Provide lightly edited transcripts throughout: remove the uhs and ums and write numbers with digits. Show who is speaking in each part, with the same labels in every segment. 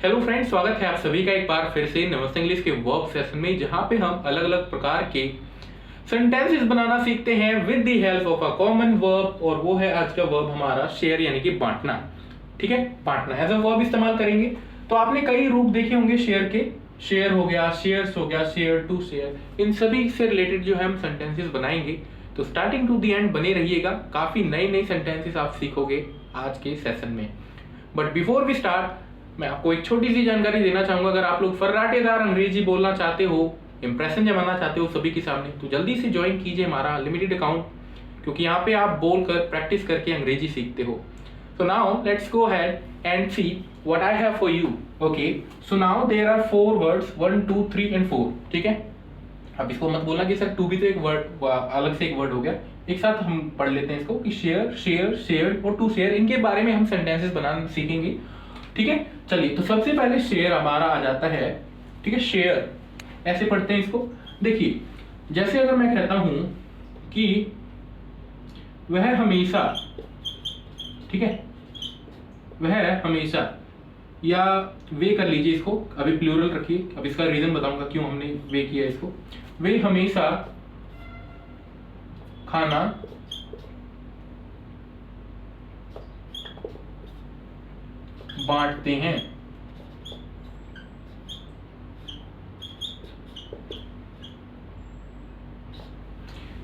Speaker 1: Hello friends, स्वागत है आप सभी का एक बार फिर से नमस्ते इंग्लिश के वर्ब सेशन में, जहां पे हम अलग अलग प्रकार के सेंटेंसेस बनाना सीखते हैं with the help of a common verb. और वो है आज का वर्ब हमारा शेयर, यानी कि बांटना। ठीक है, बांटना एज अ वर्ब इस्तेमाल करेंगे। तो आपने कई रूप देखे होंगे शेयर के, शेयर हो गया, शेयर्स हो गया, शेयर टू शेयर, इन सभी से रिलेटेड जो है हम सेंटेंसेस बनाएंगे। तो स्टार्टिंग टू द एंड बने रहिएगा, काफी नए नए सेंटेंसेस आप सीखोगे आज के सेशन में। बट बिफोर वी स्टार्ट, मैं आपको एक छोटी सी जानकारी देना चाहूंगा। अगर आप लोग फर्राटेदार अंग्रेजी बोलना चाहते हो, इंप्रेशन जमाना चाहते हो सभी के सामने, तो जल्दी से ज्वाइन कीजिए हमारा अनलिमिटेड अकाउंट, क्योंकि यहाँ पे आप बोलकर प्रैक्टिस करके अंग्रेजी सीखते हो। So now let's go ahead and see what I have for you. Okay, so now there are 4 words, 1, 2, 3 and 4. ठीक है, अब इसको मत बोलना कि सर टू भी तो एक वर्ड, अलग से एक वर्ड हो गया। एक साथ हम पढ़ लेते हैं इसको कि शेयर, शेयर, शेयर और टू शेयर, इनके बारे में हम सेंटेंसेस बनाना सीखेंगे। ठीक है, चलिए। तो सबसे पहले शेयर हमारा आ जाता है। ठीक है, शेयर ऐसे पढ़ते हैं इसको। देखिए, जैसे अगर मैं कहता हूं कि वह हमेशा, ठीक है, वह हमेशा, या वे कर लीजिए इसको, अभी प्लूरल रखिए। अब इसका रीजन बताऊंगा क्यों हमने वे किया इसको। वे हमेशा खाना बांटते हैं।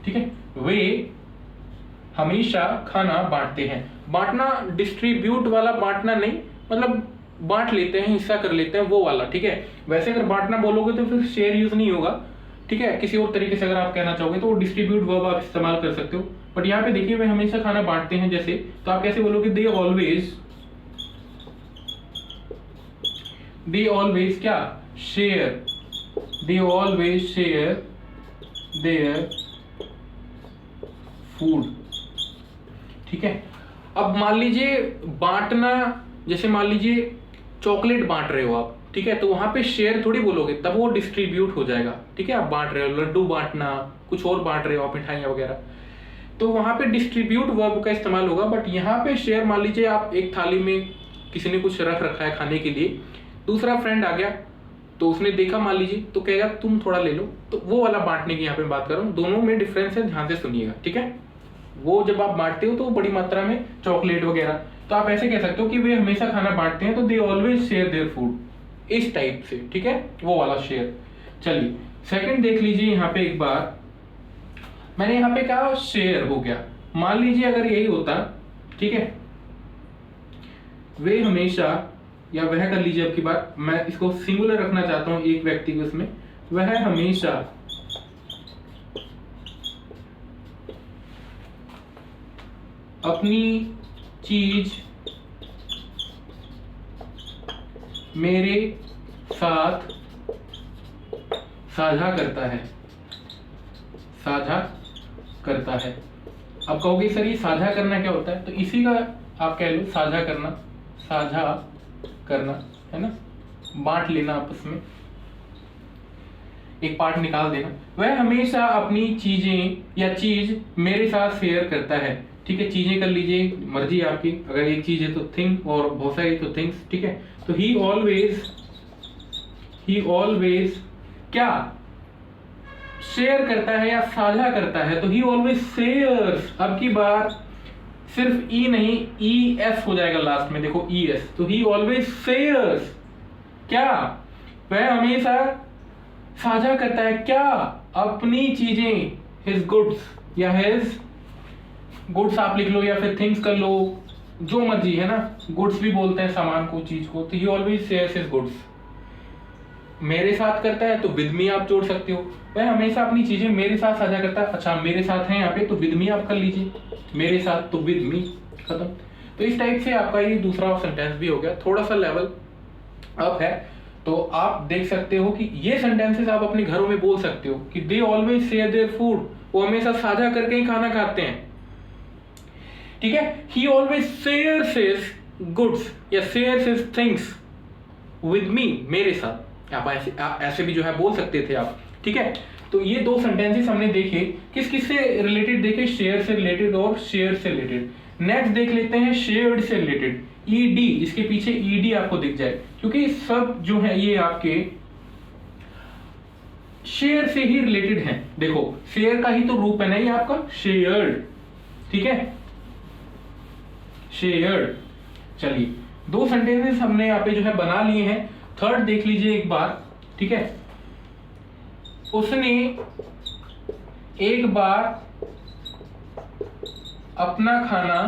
Speaker 1: ठीक है, वे हमेशा खाना बांटते हैं। बांटना डिस्ट्रीब्यूट वाला बांटना नहीं, मतलब बांट लेते हैं, हिस्सा कर लेते हैं, वो वाला। ठीक है, वैसे अगर बांटना बोलोगे तो फिर शेयर यूज नहीं होगा। ठीक है, किसी और तरीके से अगर आप कहना चाहोगे तो डिस्ट्रीब्यूट वर्ब आप इस्तेमाल कर सकते हो। बट यहाँ पे देखिए, वे हमेशा खाना बांटते हैं जैसे, तो आप कैसे बोलोगे? दे ऑलवेज क्या? Share. They always share their food. ठीक है, अब मान लीजिए बांटना, जैसे मान लीजिए चॉकलेट बांट रहे हो आप, ठीक है, तो वहां पे शेयर थोड़ी बोलोगे, तब वो डिस्ट्रीब्यूट हो जाएगा। ठीक है, आप बांट रहे हो, लड्डू बांटना, कुछ और बांट रहे हो आप, मिठाइयां वगैरह, तो वहां पे डिस्ट्रीब्यूट वर्ब का इस्तेमाल होगा। बट यहाँ पे शेयर, मान लीजिए आप एक थाली में किसी ने कुछ रख रखा है खाने के लिए, दूसरा फ्रेंड आ गया तो उसने देखा मान लीजिए, तो कहेगा तुम थोड़ा ले लो, तो वो वाला बांटने की यहाँ पे बात कर रहा हूँ। दोनों में डिफरेंस है, ध्यान से सुनिएगा। ठीक है, वो जब आप बांटते हो तो बड़ी मात्रा में चॉकलेट वगैरह, तो आप ऐसे कह सकते हो कि वे हमेशा खाना बांटते हैं, तो they always share their food, इस टाइप से। ठीक है, वो वाला शेयर। चलिए, सेकंड देख लीजिए यहाँ पे एक बार। मैंने यहाँ पे कहा शेयर हो गया, मान लीजिए अगर यही होता, ठीक है, वे हमेशा, या वह कर लीजिए। अब की बार मैं इसको सिंगुलर रखना चाहता हूं, एक व्यक्ति को इसमें, वह हमेशा अपनी चीज मेरे साथ साझा करता है, साझा करता है। अब कहोगे सर ये साझा करना क्या होता है? तो इसी का आप कह लो साझा करना, साझा करना है ना, बांट लेना आपस में, एक पार्ट निकाल देना। वह हमेशा अपनी चीजें या चीज मेरे साथ शेयर करता है। ठीक है, चीजें कर लीजिए, मर्जी आपकी, अगर एक चीज है तो थिंग, और बहुत सारी तो थिंग्स। ठीक है, तो ही ऑलवेज क्या शेयर करता है या साझा करता है, तो ही ऑलवेज शेयर्स। अब की बार सिर्फ ई नहीं, ई एस हो जाएगा लास्ट में, देखो ई एस, तो ही ऑलवेज शेयर्स क्या? वह हमेशा साझा करता है क्या? अपनी चीजें, हिज गुड्स, या हिज गुड्स आप लिख लो, या फिर थिंग्स कर लो, जो मर्जी है ना। गुड्स भी बोलते हैं सामान को, चीज को, तो ही ऑलवेज शेयर्स हिज गुड्स। मेरे साथ करता है तो विद मी आप जोड़ सकते हो, वह हमेशा अपनी चीजें मेरे साथ साझा करता है। अच्छा, मेरे साथ है यहाँ पे, तो विद मी आप कर लीजिए, मेरे साथ तो विद मी, खत्म। तो इस टाइप से आपका ये दूसरा सेंटेंस भी हो गया, थोड़ा सा लेवल अप है। तो आप देख सकते हो कि ये सेंटेंसेस आप अपने घरों में बोल सकते हो कि they always share their food, वो हमेशा साझा करके ही खाना खाते हैं। ठीक है, he always shares his goods या shares his things with me, मेरे साथ। आप ऐसे भी जो है बोल सकते थे आप। ठीक है, तो ये दो सेंटेंसेस हमने देखे, किस किस से रिलेटेड देखे? शेयर से रिलेटेड और शेयर से रिलेटेड। नेक्स्ट देख लेते हैं शेयर्ड से रिलेटेड, ईडी, इसके पीछे ईडी आपको दिख जाए, क्योंकि सब जो है ये आपके शेयर से ही रिलेटेड है। देखो शेयर का ही तो रूप है ना ये आपका शेयर्ड, ठीक है, शेयर्ड। चलिए 2 सेंटेंसेस हमने यहाँ पे जो है बना लिए हैं। थर्ड देख लीजिए एक बार, ठीक है। उसने एक बार अपना खाना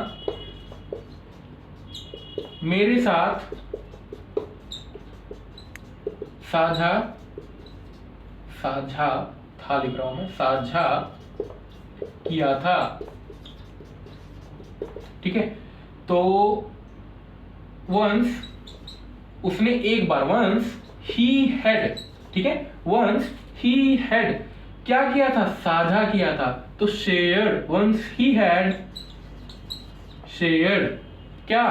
Speaker 1: मेरे साथ साझा था, लिख रहा हूं मैं, साझा किया था, ठीक है। तो वंस, उसने एक बार, वंस ही हैड, ठीक है, वंस ही हैड क्या किया था, साझा किया था, तो shared, once he had shared क्या,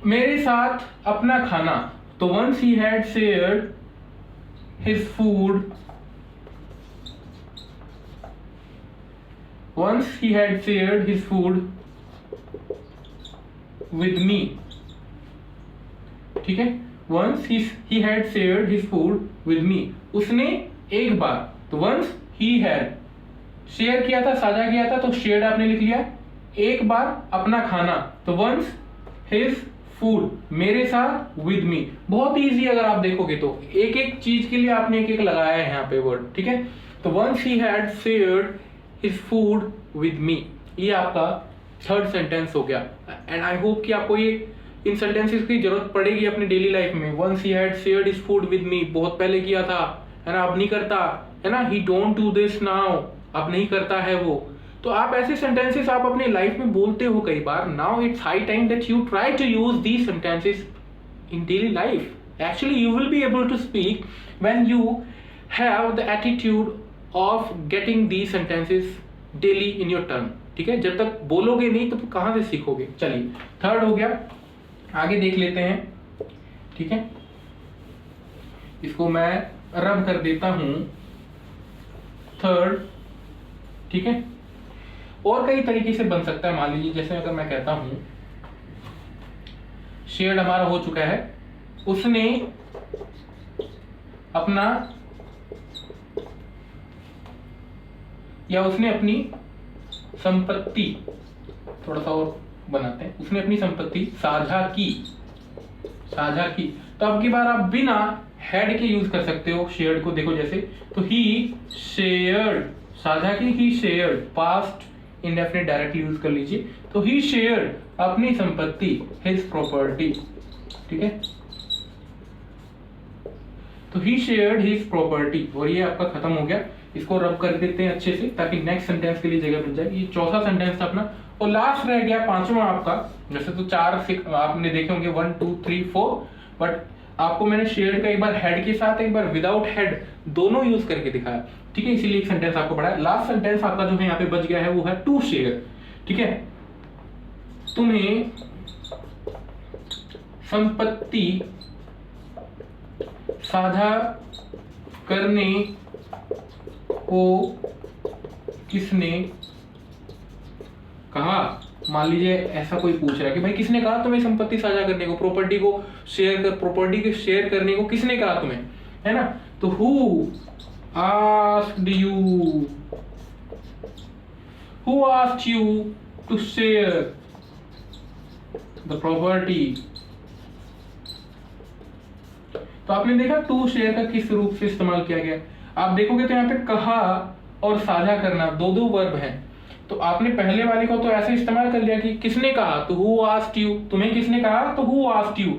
Speaker 1: मेरे साथ अपना खाना, तो once he had shared his food, once he had shared his food with me, ठीक है। once he had shared his food with me, उसने एक बार, तो once he had शेयर किया था, साझा किया था, तो शेयर्ड आपने लिख लिया। एक बार अपना खाना, तो once his food, मेरे साथ with me, बहुत इजी अगर आप देखोगे तो एक एक चीज के लिए आपने एक एक लगाया है यहाँ पे वर्ड, ठीक है। तो once he had shared his food with me, ये आपका थर्ड सेंटेंस हो गया। एंड आई होप कि आपको ये इन सेंटेंसेस की जरूरत पड़ेगी अपनी डेली लाइफ में। Once he had shared his food with me, बहुत पहले किया था, है ना, अब नहीं करता, है ना। ही डोंट डू दिस नाउ, अब नहीं करता है वो। तो आप ऐसे सेंटेंसेस आप अपनी लाइफ में बोलते हो कई बार। Now it's high time that you try to use these sentences in daily life. Actually you will be able to speak when you have the attitude of getting these sentences daily in your turn, ठीक है। जब तक बोलोगे नहीं तो कहां से सीखोगे। चलिए थर्ड हो गया, आगे देख लेते हैं, ठीक है। इसको मैं रब कर देता हूं, थर्ड, ठीक है। और कई तरीके से बन सकता है। मान लीजिए जैसे अगर मैं कहता हूं शेयर्ड हमारा हो चुका है, उसने अपना या उसने अपनी संपत्ति, थोड़ा सा और बनाते हैं, उसने अपनी संपत्ति साझा की, साझा की। तो अब की बार आप बिना हैड के यूज कर सकते हो शेयर्ड को। देखो जैसे, तो ही शेयर्ड, साझा की, he shared, past indefinite directly use कर लीजिए। तो ही शेयर्ड अपनी संपत्ति, हिज प्रॉपर्टी, ठीक है। तो ही शेयर्ड हिज प्रॉपर्टी, और ये आपका खत्म हो गया। इसको रब कर देते हैं अच्छे से ताकि नेक्स्ट सेंटेंस के लिए जगह मिल जाए। ये चौथा सेंटेंस था अपना, और लास्ट रह गया पांचवा आपका। जैसे तो 4 आपने देखे होंगे 1 2 3 4, बट आपको मैंने शेयर्ड का एक बार हेड के साथ एक बार विदाउट हेड दोनों यूज करके दिखाया, ठीक है। इसीलिए एक सेंटेंस आपको पढ़ा है। लास्ट सेंटेंस आपका जो है यहाँ पे बच गया है वो है टू शेयर, ठीक है। तुम्हें संपत्ति साझा करने को किसने कहा। मान लीजिए ऐसा कोई पूछ रहा है कि भाई किसने कहा तुम्हें संपत्ति साझा करने को, प्रॉपर्टी को शेयर कर, प्रॉपर्टी के शेयर करने को किसने कहा तुम्हें, है ना। तो who asked you to share the property. तो आपने देखा टू शेयर का किस रूप से इस्तेमाल किया गया। आप देखोगे तो यहाँ पे कहा और साझा करना दो वर्ब हैं। तो आपने पहले वाले को तो ऐसे इस्तेमाल कर लिया कि किसने कहा, तो हु आस्क्ड यू, तुम्हें किसने कहा, तो हु आस्क्ड यू।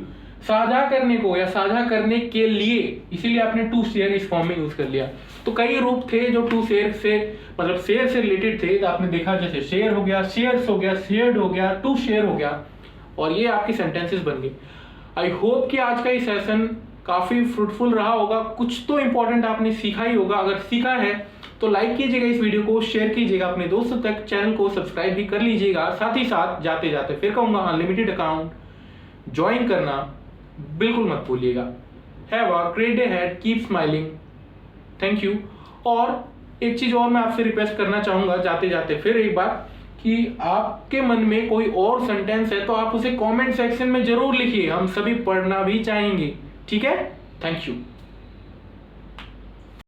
Speaker 1: साझा करने को या साझा करने के लिए, इसीलिए आपने टू शेयर इस फॉर्म में यूज कर लिया। तो कई रूप थे जो टू शेयर से मतलब शेयर से रिलेटेड थे। तो आपने देखा जैसे शेयर हो गया, शेयर्स हो गया, शेयर्ड हो गया, टू शेयर हो गया, और ये आपके सेंटेंसेस बन गए। आई होप कि आज का ये सेशन काफी फ्रूटफुल रहा होगा। कुछ तो इंपॉर्टेंट आपने सीखा ही होगा। अगर सीखा है तो लाइक कीजिएगा इस वीडियो को, शेयर कीजिएगा अपने दोस्तों तक, चैनल को सब्सक्राइब भी कर लीजिएगा। साथ ही साथ जाते जाते फिर कहूंगा, अनलिमिटेड अकाउंट ज्वाइन करना बिल्कुल मत भूलिएगा। Have a great day ahead, keep smiling, thank you. और एक चीज और मैं आपसे रिक्वेस्ट करना चाहूंगा जाते जाते फिर एक बार, कि आपके मन में कोई और सेंटेंस है तो आप उसे कमेंट सेक्शन में जरूर लिखिए, हम सभी पढ़ना भी चाहेंगे। ठीक है, थैंक यू।